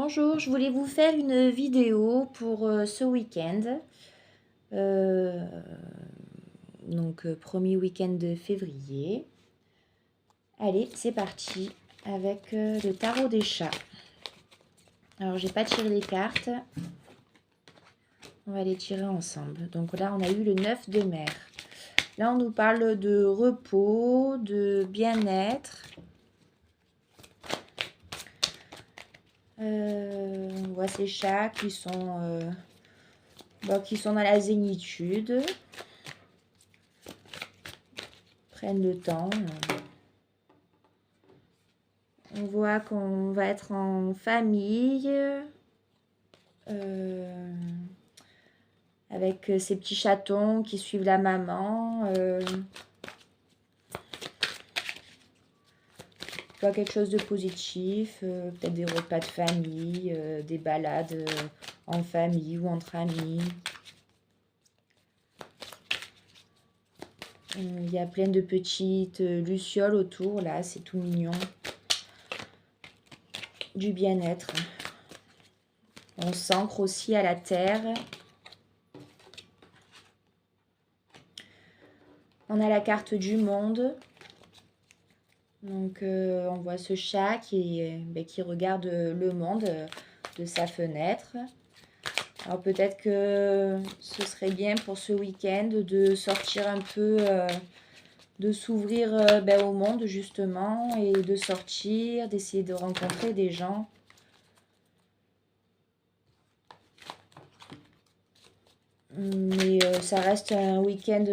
Bonjour, je voulais vous faire une vidéo pour ce week-end. Euh, premier week-end de février. Allez, c'est parti avec le tarot des chats. Alors, j'ai pas tiré les cartes. On va les tirer ensemble. Donc là, on a eu le 9 de mer. Là, on nous parle de repos, de bien-être. On voit ces chats qui sont dans la zénitude. Prennent le temps. On voit qu'on va être en famille. Avec ces petits chatons qui suivent la maman. Je vois quelque chose de positif. Peut-être des repas de famille, des balades en famille ou entre amis. Il y a plein de petites lucioles autour, là, c'est tout mignon. Du bien-être. On s'ancre aussi à la terre. On a la carte du monde. Donc, on voit ce chat qui regarde le monde de sa fenêtre. Alors, peut-être que ce serait bien pour ce week-end de sortir un peu, de s'ouvrir au monde, justement, et de sortir, d'essayer de rencontrer des gens. Mais ça reste un week-end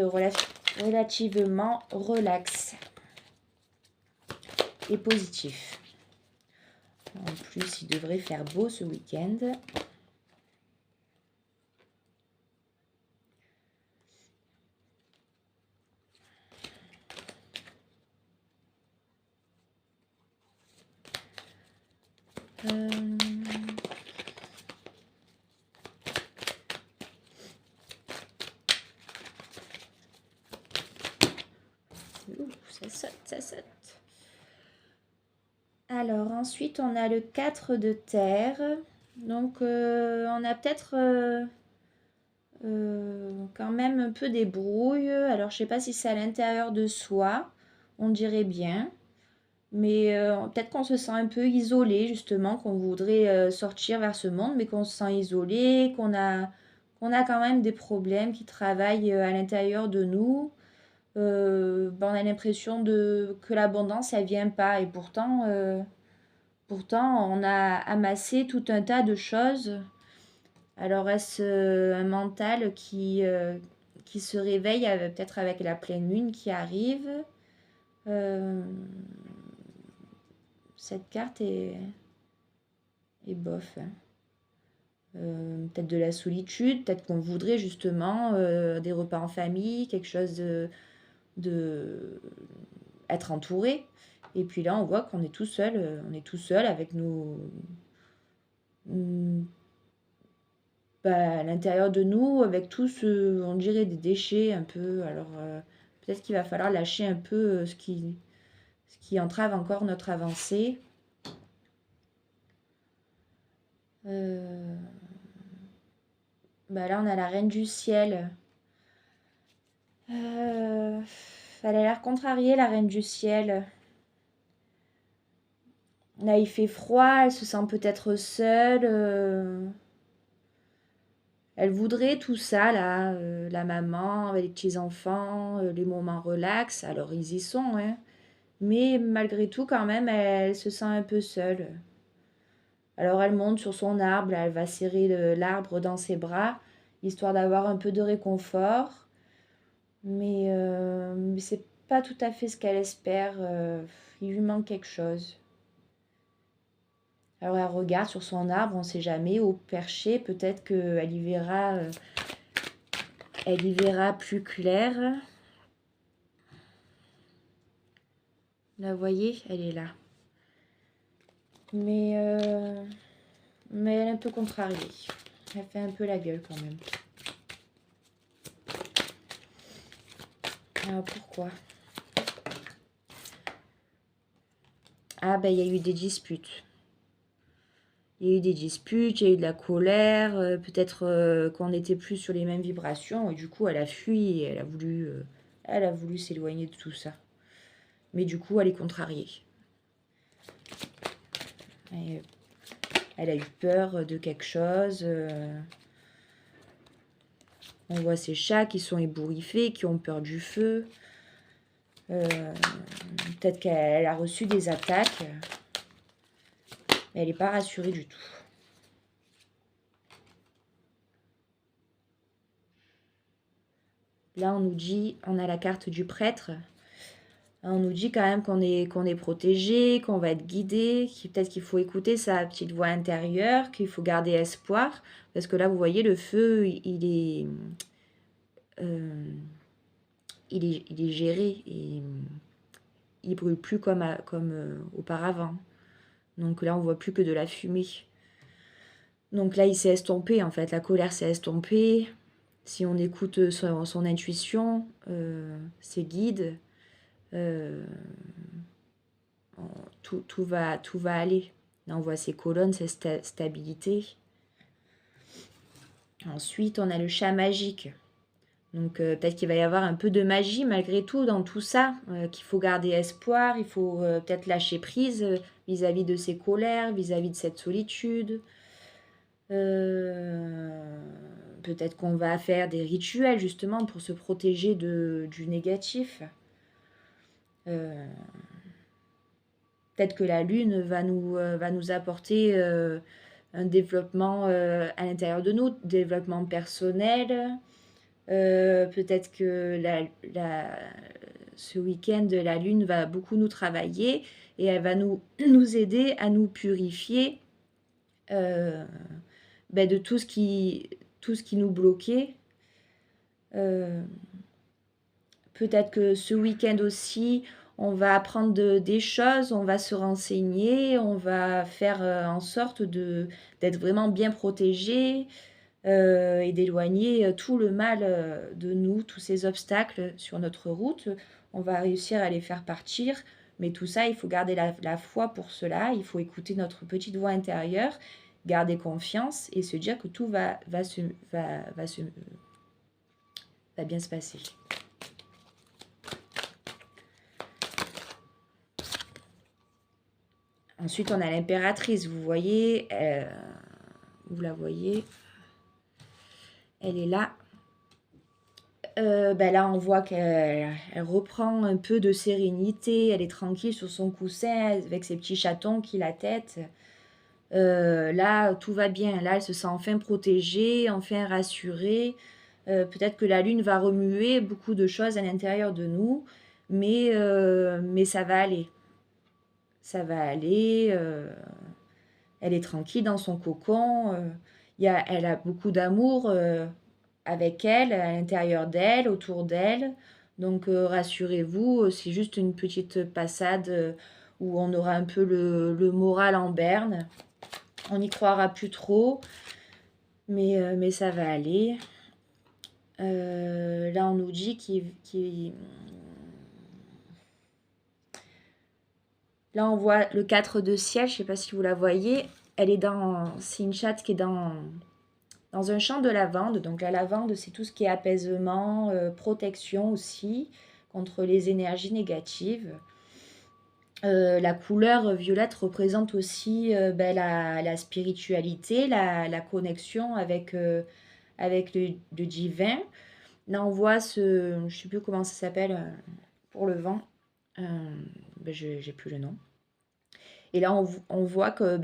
relativement relax et positif. En plus, il devrait faire beau ce week-end. Ça saute, ça saute. Alors, ensuite, on a le 4 de terre. Donc, on a peut-être quand même un peu des brouilles. Alors, je sais pas si c'est à l'intérieur de soi. On dirait bien. Mais peut-être qu'on se sent un peu isolé, justement, qu'on voudrait sortir vers ce monde, mais qu'on se sent isolé, qu'on a quand même des problèmes qui travaillent à l'intérieur de nous. On a l'impression que l'abondance, elle vient pas. Et pourtant, on a amassé tout un tas de choses. Alors, est-ce un mental qui se réveille peut-être avec la pleine lune qui arrive? Cette carte est bof. Peut-être de la solitude, peut-être qu'on voudrait justement des repas en famille, quelque chose de être entouré. Et puis là, on voit qu'on est tout seul, avec à l'intérieur de nous, avec tout ce, on dirait des déchets un peu. Alors peut-être qu'il va falloir lâcher un peu ce qui entrave encore notre avancée. Là, on a la reine du ciel. Elle a l'air contrariée, la reine du ciel. Là, il fait froid, elle se sent peut-être seule. Elle voudrait tout ça, là, la maman avec les petits-enfants, les moments relax. Alors, ils y sont, hein. Mais malgré tout, quand même, elle se sent un peu seule. Alors, elle monte sur son arbre, là, elle va serrer l'arbre dans ses bras, histoire d'avoir un peu de réconfort. Mais c'est pas tout à fait ce qu'elle espère. Il lui manque quelque chose. Alors elle regarde sur son arbre, on ne sait jamais, au perché, peut-être qu'elle y verra plus clair. Là, vous voyez, elle est là. Mais elle est un peu contrariée. Elle fait un peu la gueule quand même. Alors pourquoi? Ah il y a eu des disputes. Il y a eu des disputes, il y a eu de la colère, peut-être qu'on n'était plus sur les mêmes vibrations, et du coup, elle a fui et elle a voulu s'éloigner de tout ça. Mais du coup, elle est contrariée. Et elle a eu peur de quelque chose. On voit ces chats qui sont ébouriffés, qui ont peur du feu. Peut-être qu'elle a reçu des attaques. Mais elle n'est pas rassurée du tout. Là, on nous dit, on a la carte du prêtre. On nous dit quand même qu'on est protégé, qu'on va être guidé, peut-être qu'il faut écouter sa petite voix intérieure, qu'il faut garder espoir. Parce que là, vous voyez, le feu, il est géré et il brûle plus comme auparavant. Donc là, on voit plus que de la fumée. Donc là, il s'est estompé, en fait. La colère s'est estompée. Si on écoute son intuition, ses guides, tout va aller. Là, on voit ses colonnes, sa stabilité. Ensuite, on a le chat magique. Donc peut-être qu'il va y avoir un peu de magie malgré tout dans tout ça, qu'il faut garder espoir, il faut peut-être lâcher prise vis-à-vis de ses colères, vis-à-vis de cette solitude. Peut-être qu'on va faire des rituels justement pour se protéger du négatif. Peut-être que la lune va nous apporter un développement à l'intérieur de nous, développement personnel. Peut-être que ce week-end, la lune va beaucoup nous travailler et elle va nous aider à nous purifier de tout ce qui nous bloquait. Peut-être que ce week-end aussi, on va apprendre des choses, on va se renseigner, on va faire en sorte d'être vraiment bien protégé et d'éloigner tout le mal de nous, tous ces obstacles sur notre route. On va réussir à les faire partir, mais tout ça, il faut garder la foi pour cela, il faut écouter notre petite voix intérieure, garder confiance et se dire que tout va bien se passer. Ensuite, on a l'impératrice, vous voyez, vous la voyez, elle est là. Là, on voit qu'elle reprend un peu de sérénité, elle est tranquille sur son coussin avec ses petits chatons qui la têtent. Là, tout va bien, là, elle se sent enfin protégée, enfin rassurée. Peut-être que la lune va remuer beaucoup de choses à l'intérieur de nous, mais ça va aller. Ça va aller. Elle est tranquille dans son cocon. Elle a beaucoup d'amour avec elle, à l'intérieur d'elle, autour d'elle. Donc rassurez-vous, c'est juste une petite passade où on aura un peu le moral en berne. On n'y croira plus trop, mais ça va aller. Là, on nous dit Là, on voit le 4 de ciel, je ne sais pas si vous la voyez. C'est une chatte qui est dans un champ de lavande. Donc la lavande, c'est tout ce qui est apaisement, protection aussi contre les énergies négatives. La couleur violette représente aussi la spiritualité, la connexion avec le divin. Là, on voit je ne sais plus comment ça s'appelle pour le vent. Je n'ai plus le nom. Et là, on voit que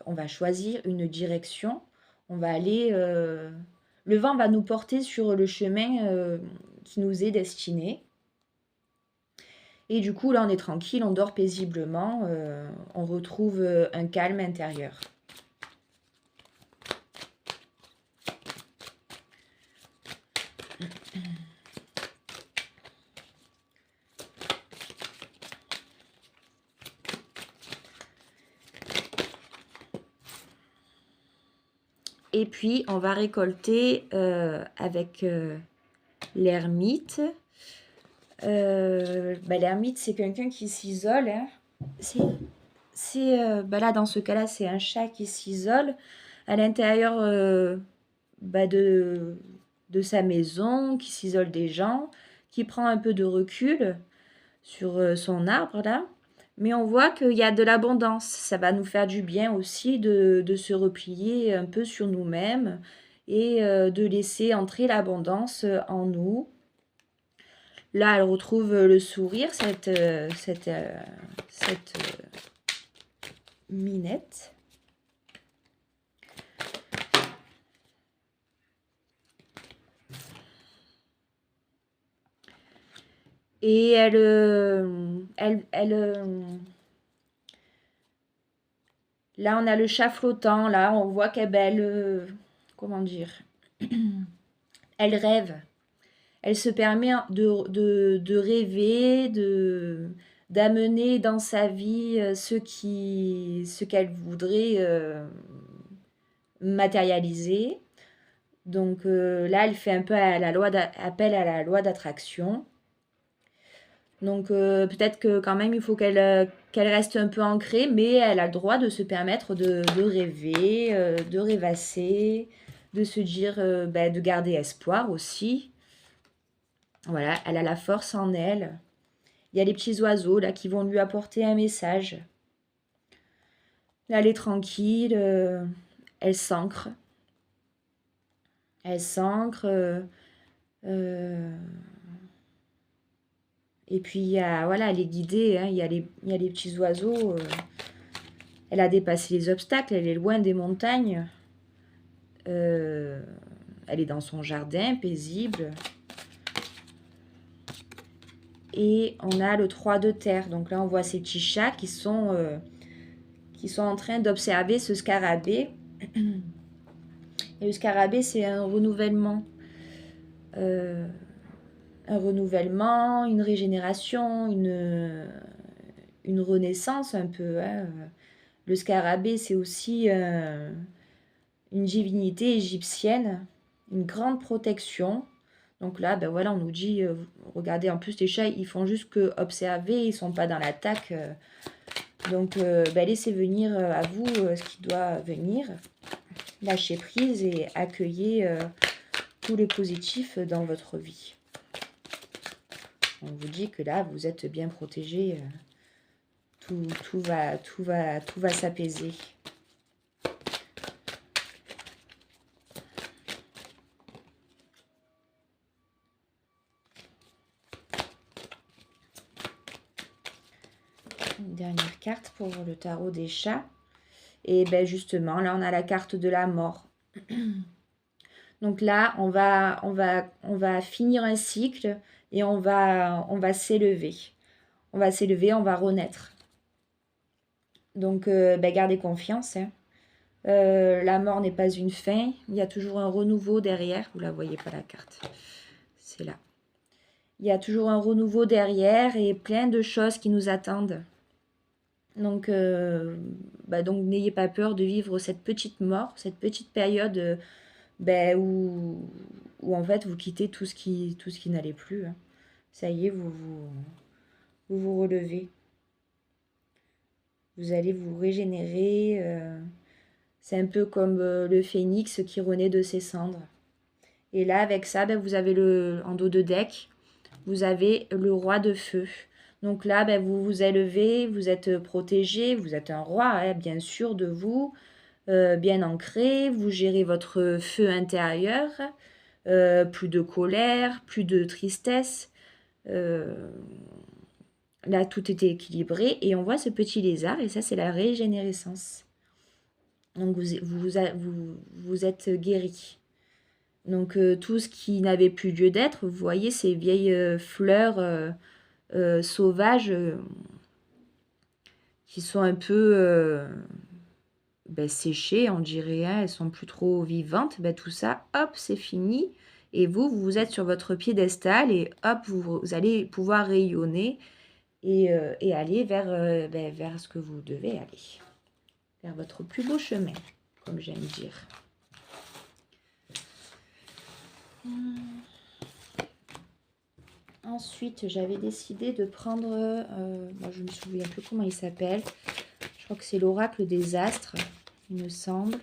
on va choisir une direction. On va aller. Le vent va nous porter sur le chemin qui nous est destiné. Et du coup, là, on est tranquille, on dort paisiblement, on retrouve un calme intérieur. Et puis, on va récolter avec l'ermite. L'ermite, c'est quelqu'un qui s'isole. Hein. Là, dans ce cas-là, c'est un chat qui s'isole à l'intérieur de sa maison, qui s'isole des gens, qui prend un peu de recul sur son arbre, là. Mais on voit qu'il y a de l'abondance. Ça va nous faire du bien aussi de se replier un peu sur nous-mêmes et de laisser entrer l'abondance en nous. Là, elle retrouve le sourire, cette minette. Et là, on a le chat flottant. Là, on voit qu'elle, comment dire, elle rêve. Elle se permet de rêver, d'amener dans sa vie ce qu'elle voudrait matérialiser. Donc là, elle fait un peu appel à la loi d'attraction. Donc peut-être que quand même, il faut qu'elle reste un peu ancrée, mais elle a le droit de se permettre de rêver, de rêvasser, de se dire, de garder espoir aussi. Voilà, elle a la force en elle. Il y a les petits oiseaux là qui vont lui apporter un message. Là, elle est tranquille, elle s'ancre. Elle s'ancre. Et puis, voilà, elle est guidée. Hein, il y a les petits oiseaux. Elle a dépassé les obstacles. Elle est loin des montagnes. Elle est dans son jardin, paisible. Et on a le 3 de terre. Donc là, on voit ces petits chats qui sont en train d'observer ce scarabée. Et le scarabée, c'est un renouvellement. Une régénération, une renaissance un peu. Hein. Le scarabée, c'est aussi une divinité égyptienne, une grande protection. Donc là, voilà, on nous dit, regardez, en plus les chats, ils font juste que observer, ils sont pas dans l'attaque. Donc laissez venir à vous ce qui doit venir. Lâchez prise et accueillez tout le positif dans votre vie. On vous dit que là, vous êtes bien protégé. Tout va s'apaiser. Une dernière carte pour le tarot des chats. Et justement, là, on a la carte de la mort. Donc là, on va finir un cycle et on va s'élever. On va s'élever, on va renaître. Donc, gardez confiance. Hein. La mort n'est pas une fin. Il y a toujours un renouveau derrière. Vous ne la voyez pas, la carte. C'est là. Il y a toujours un renouveau derrière et plein de choses qui nous attendent. Donc, n'ayez pas peur de vivre cette petite mort, cette petite période où en fait vous quittez tout ce qui n'allait plus. Hein. Ça y est, vous relevez. Vous allez vous régénérer. C'est un peu comme le phénix qui renaît de ses cendres. Et là, avec ça, vous avez en dos de deck, vous avez le roi de feu. Donc là, vous vous élevez, vous êtes protégé, vous êtes un roi, hein, bien sûr de vous, bien ancré, vous gérez votre feu intérieur, plus de colère, plus de tristesse. Là, tout était équilibré et on voit ce petit lézard et ça, c'est la régénérescence. Donc, vous êtes guéri. Donc, tout ce qui n'avait plus lieu d'être, vous voyez ces vieilles fleurs sauvages qui sont un peu séchées, on dirait. Hein, elles sont plus trop vivantes. Tout ça, hop, c'est fini. Et vous êtes sur votre piédestal et hop, vous allez pouvoir rayonner et aller vers ce que vous devez aller. Vers votre plus beau chemin, comme j'aime dire. Ensuite, j'avais décidé de prendre, bon, je ne me souviens plus comment il s'appelle. Je crois que c'est l'oracle des astres, il me semble.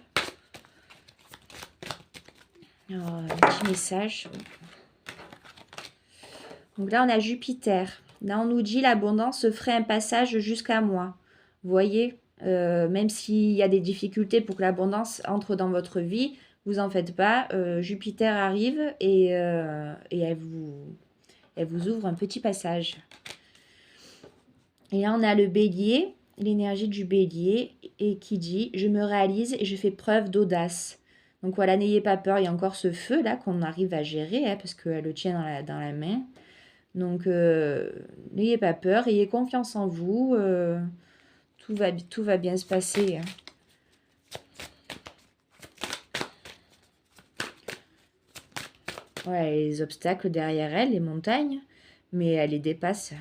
Alors, un petit message. Donc là, on a Jupiter. Là, on nous dit l'abondance se ferait un passage jusqu'à moi. Vous voyez, même s'il y a des difficultés pour que l'abondance entre dans votre vie, vous en faites pas. Jupiter arrive et elle vous ouvre un petit passage. Et là, on a le bélier, l'énergie du bélier, et qui dit « Je me réalise et je fais preuve d'audace ». Donc voilà, n'ayez pas peur, il y a encore ce feu là qu'on arrive à gérer, parce qu'elle le tient dans la main. Donc n'ayez pas peur, ayez confiance en vous, tout va bien se passer. Ouais, les obstacles derrière elle, les montagnes, mais elle les dépasse.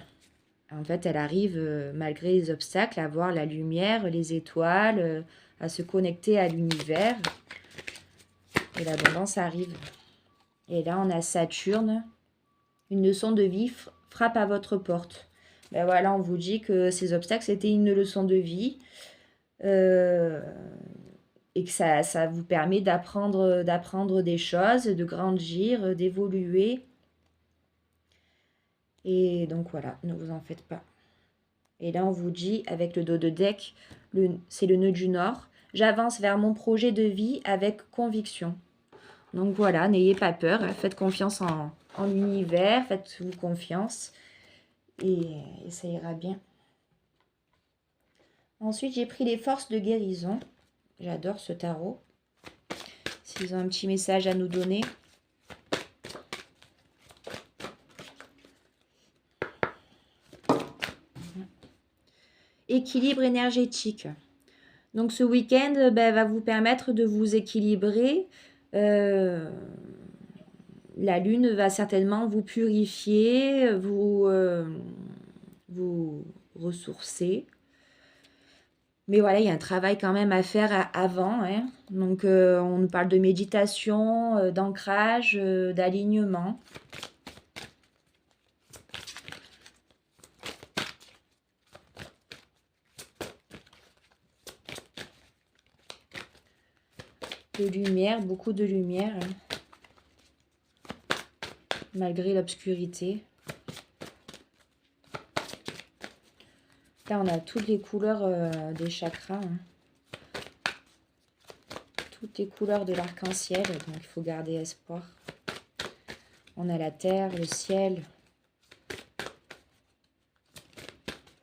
En fait, elle arrive, malgré les obstacles, à voir la lumière, les étoiles, à se connecter à l'univers. Et l'abondance arrive. Et là, on a Saturne. Une leçon de vie frappe à votre porte. Ben voilà, on vous dit que ces obstacles, c'était une leçon de vie. Et que ça vous permet d'apprendre des choses, de grandir, d'évoluer. Et donc voilà, ne vous en faites pas. Et là, on vous dit, avec le dos de deck, c'est le nœud du Nord. J'avance vers mon projet de vie avec conviction. Donc voilà, n'ayez pas peur, faites confiance en l'univers, faites-vous confiance et ça ira bien. Ensuite, j'ai pris les forces de guérison. J'adore ce tarot. S'ils ont un petit message à nous donner. Équilibre énergétique. Donc ce week-end va vous permettre de vous équilibrer. La lune va certainement vous purifier, vous ressourcer. Mais voilà, il y a un travail quand même à faire avant. Hein. Donc on nous parle de méditation, d'ancrage, d'alignement. De lumière, beaucoup de lumière, hein, malgré l'obscurité. Là, on a toutes les couleurs des chakras, hein. Toutes les couleurs de l'arc-en-ciel, donc il faut garder espoir. On a la terre, le ciel,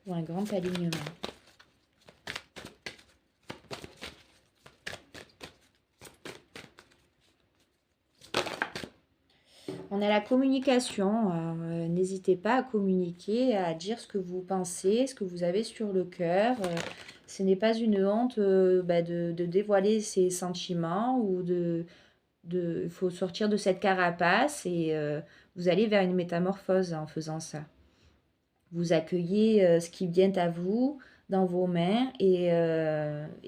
pour un grand alignement. On a la communication. N'hésitez pas à communiquer, à dire ce que vous pensez, ce que vous avez sur le cœur. Ce n'est pas une honte de dévoiler ses sentiments ou il faut sortir de cette carapace et vous allez vers une métamorphose en faisant ça. Vous accueillez ce qui vient à vous dans vos mains et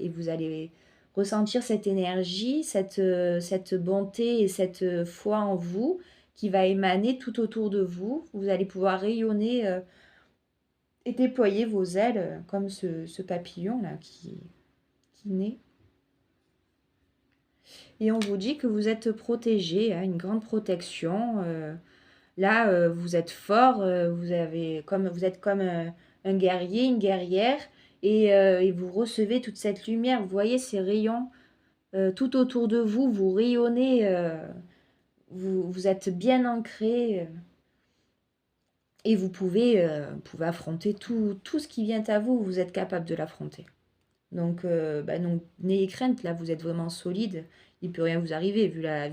vous allez ressentir cette énergie, cette bonté et cette foi en vous qui va émaner tout autour de vous. Vous allez pouvoir rayonner et déployer vos ailes comme ce papillon-là qui naît. Et on vous dit que vous êtes protégé, hein, une grande protection. Là, vous êtes fort, vous êtes comme un guerrier, une guerrière, et vous recevez toute cette lumière. Vous voyez ces rayons tout autour de vous, vous rayonnez, vous êtes bien ancré, et vous pouvez affronter tout ce qui vient à vous, vous êtes capable de l'affronter. Donc, n'ayez crainte, là, vous êtes vraiment solide. Il ne peut rien vous arriver, vu la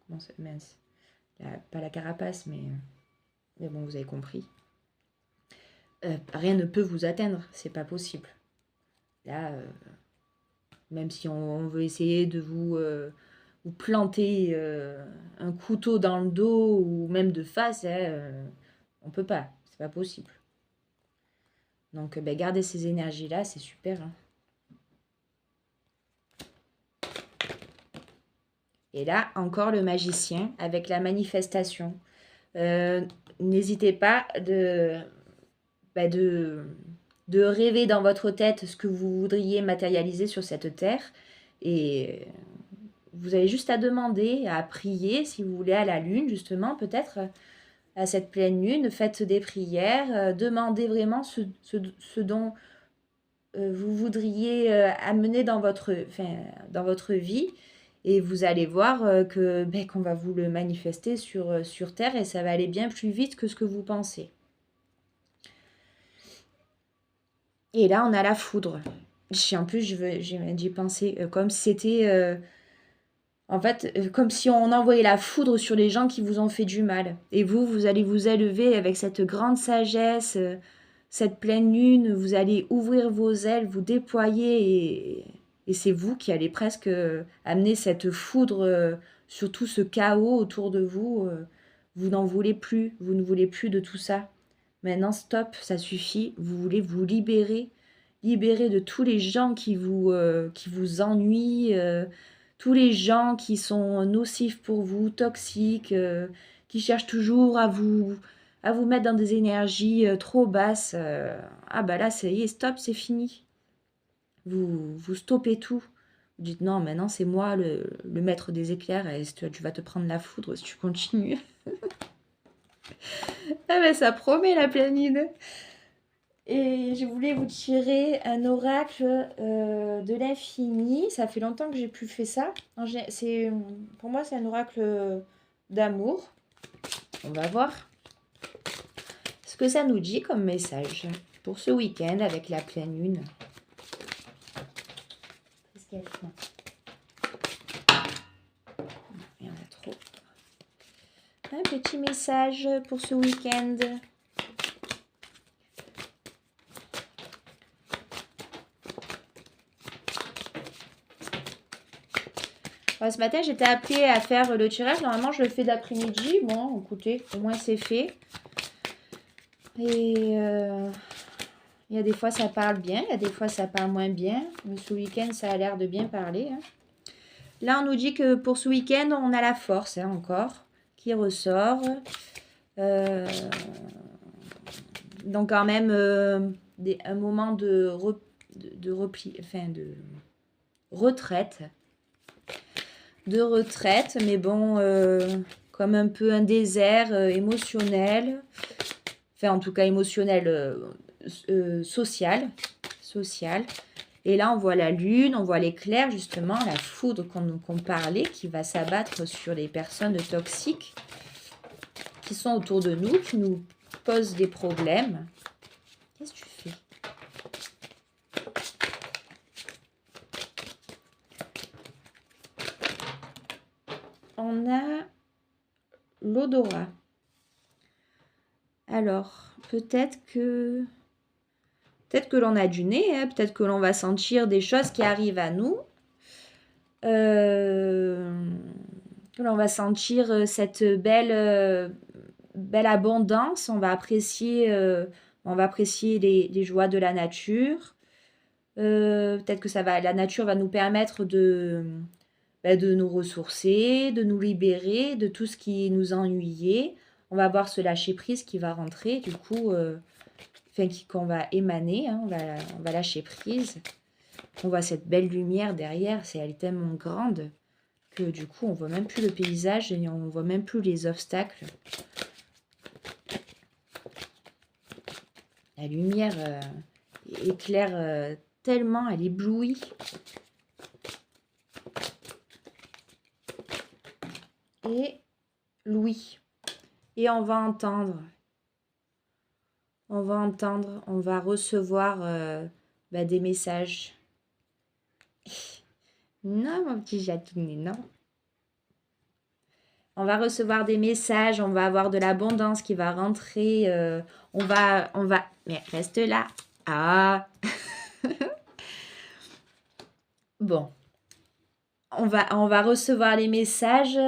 comment ça, mince. Pas la carapace, mais bon, vous avez compris. Rien ne peut vous atteindre, c'est pas possible. Là, même si on veut essayer de vous planter un couteau dans le dos ou même de face, on peut pas, c'est pas possible. Donc, gardez ces énergies-là, c'est super. Hein. Et là, encore le magicien avec la manifestation. N'hésitez pas bah, de rêver dans votre tête ce que vous voudriez matérialiser sur cette terre. Et vous avez juste à demander, à prier, si vous voulez, à la lune, justement, peut-être, à cette pleine lune. Faites des prières, demandez vraiment ce dont vous voudriez amener dans votre vie. Et vous allez voir qu'on va vous le manifester sur Terre et ça va aller bien plus vite que ce que vous pensez. Et là, on a la foudre. En plus, j'ai pensé comme si c'était... en fait, comme si on envoyait la foudre sur les gens qui vous ont fait du mal. Et vous allez vous élever avec cette grande sagesse, cette pleine lune, vous allez ouvrir vos ailes, vous déployer et c'est vous qui allez presque amener cette foudre sur tout ce chaos autour de vous. Vous n'en voulez plus, vous ne voulez plus de tout ça. Maintenant, stop, ça suffit. Vous voulez vous libérer de tous les gens qui vous ennuient, tous les gens qui sont nocifs pour vous, toxiques, qui cherchent toujours à vous mettre dans des énergies trop basses. Ah bah là, ça y est, stop, c'est fini. Vous stoppez tout. Vous dites non, maintenant c'est moi le maître des éclairs et tu vas te prendre la foudre si tu continues. Ah ben ça promet la pleine lune. Et je voulais vous tirer un oracle de l'infini. Ça fait longtemps que j'ai plus fait ça. Pour moi, c'est un oracle d'amour. On va voir ce que ça nous dit comme message pour ce week-end avec la pleine lune. Qu'est-ce qu'il y a dedans ? Il y en a trop. Un petit message pour ce week-end. Ce matin, j'étais appelée à faire le tirage. Normalement, je le fais d'après-midi. Bon, écoutez, au moins c'est fait. Et il y a des fois, ça parle bien. Il y a des fois, ça parle moins bien. Mais ce week-end, ça a l'air de bien parler. Hein. Là, on nous dit que pour ce week-end, on a la force encore qui ressort. Donc, quand même, un moment de repli, enfin, de retraite. Mais bon, comme un peu un désert émotionnel, enfin en tout cas émotionnel, social. Et là, on voit la lune, on voit l'éclair, justement, la foudre qu'on parlait, qui va s'abattre sur les personnes toxiques qui sont autour de nous, qui nous posent des problèmes. Qu'est-ce que tu fais ? On a l'odorat. Alors, peut-être que l'on a du nez, hein, peut-être que l'on va sentir des choses qui arrivent à nous. On va sentir cette belle abondance. On va apprécier les joies de la nature. Peut-être que la nature va nous permettre de nous ressourcer, de nous libérer de tout ce qui nous ennuyait. On va voir ce lâcher-prise qui va rentrer, du coup, qu'on va émaner, hein, on va lâcher prise. On voit cette belle lumière derrière, elle est tellement grande que du coup, on ne voit même plus le paysage et on ne voit même plus les obstacles. La lumière éclaire tellement, elle éblouit. Et l'ouïe. Et on va entendre, on va recevoir des messages. Non, mon petit Jacqueline, non. On va recevoir des messages, on va avoir de l'abondance qui va rentrer. On va... Mais reste là. Ah. Bon. On va recevoir les messages.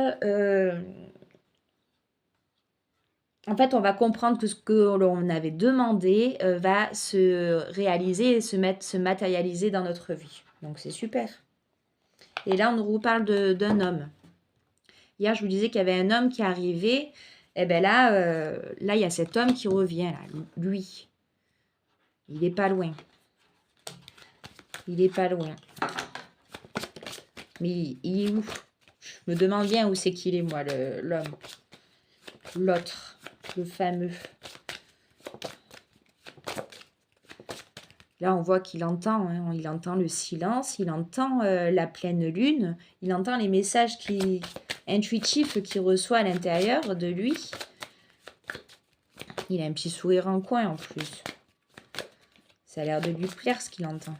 En fait, on va comprendre que ce que l'on avait demandé va se réaliser et se matérialiser dans notre vie. Donc, c'est super. Et là, on nous reparle d'un homme. Hier, je vous disais qu'il y avait un homme qui arrivait Et bien là, là, il y a cet homme qui revient, là, lui. Il est pas loin. Il est pas loin. Mais il est où? Je me demande bien où c'est qu'il est, moi, l'homme. L'autre, le fameux. Là, on voit qu'il entend, hein, il entend le silence, il entend la pleine lune, il entend les messages intuitifs qu'il reçoit à l'intérieur de lui. Il a un petit sourire en coin en plus. Ça a l'air de lui plaire ce qu'il entend.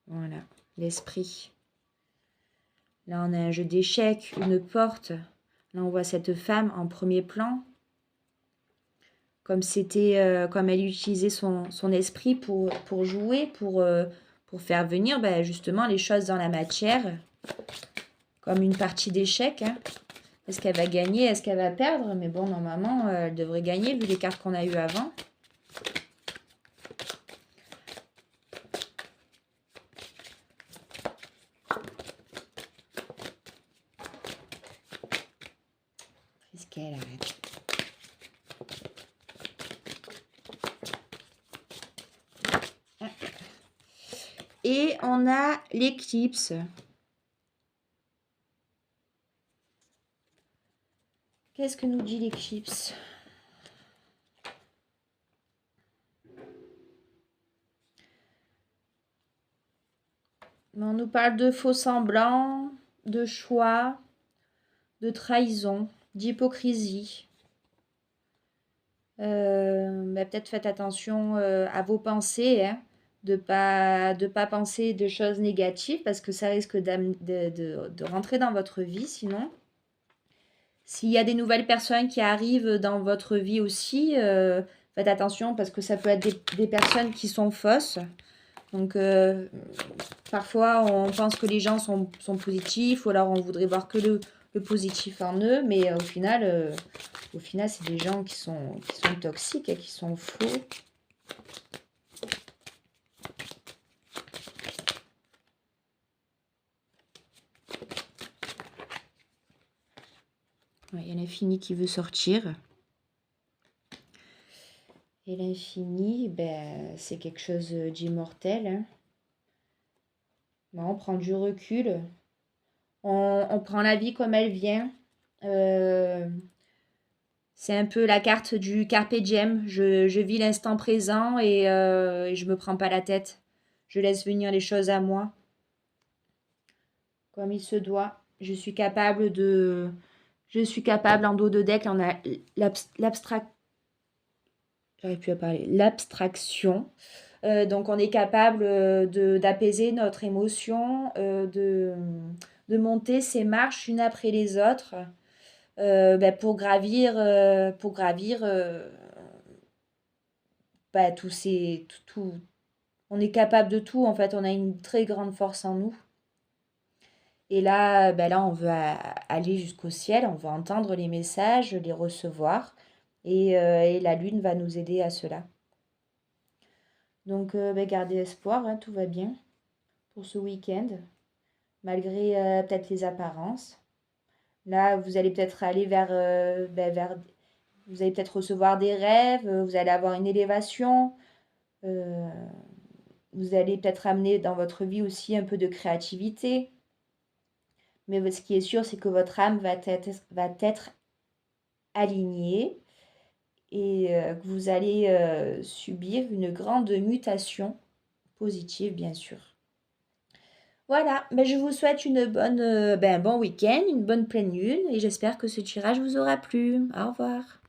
Voilà, l'esprit. Là, on a un jeu d'échecs, une porte. Là, on voit cette femme en premier plan. Comme comme elle utilisait son esprit pour jouer, pour faire venir justement les choses dans la matière. Comme une partie d'échecs. Hein. Est-ce qu'elle va gagner? Est-ce qu'elle va perdre? Mais bon, normalement, elle devrait gagner vu les cartes qu'on a eues avant. Qu'est-ce qu'elle a? Et on a l'éclipse. Qu'est-ce que nous dit l'éclipse? On nous parle de faux semblants, de choix, de trahison, d'hypocrisie. Peut-être faites attention à vos pensées, hein, de pas penser de choses négatives parce que ça risque de rentrer dans votre vie sinon. S'il y a des nouvelles personnes qui arrivent dans votre vie aussi, faites attention parce que ça peut être des personnes qui sont fausses. Donc, parfois, on pense que les gens sont positifs ou alors on voudrait voir que le positif en eux, mais au final, c'est des gens qui sont toxiques et qui sont faux. Ouais, il y a l'infini qui veut sortir. Et l'infini, c'est quelque chose d'immortel. Hein. Bon, on prend du recul. On prend la vie comme elle vient. C'est un peu la carte du carpe diem. Je vis l'instant présent et je me prends pas la tête. Je laisse venir les choses à moi. Comme il se doit. Je suis capable en dos de deck. On a l'abstraction. Donc on est capable d'apaiser notre émotion, de monter ces marches une après les autres. Pour gravir tout. On est capable de tout en fait, on a une très grande force en nous. Et là, on veut aller jusqu'au ciel, on veut entendre les messages, les recevoir, et la lune va nous aider à cela. Donc, gardez espoir, hein, tout va bien pour ce week-end, malgré peut-être les apparences. Là, vous allez peut-être aller vous allez peut-être recevoir des rêves, vous allez avoir une élévation, vous allez peut-être amener dans votre vie aussi un peu de créativité. Mais ce qui est sûr, c'est que votre âme va être alignée et que vous allez subir une grande mutation positive, bien sûr. Voilà, je vous souhaite un bon week-end, une bonne pleine lune et j'espère que ce tirage vous aura plu. Au revoir.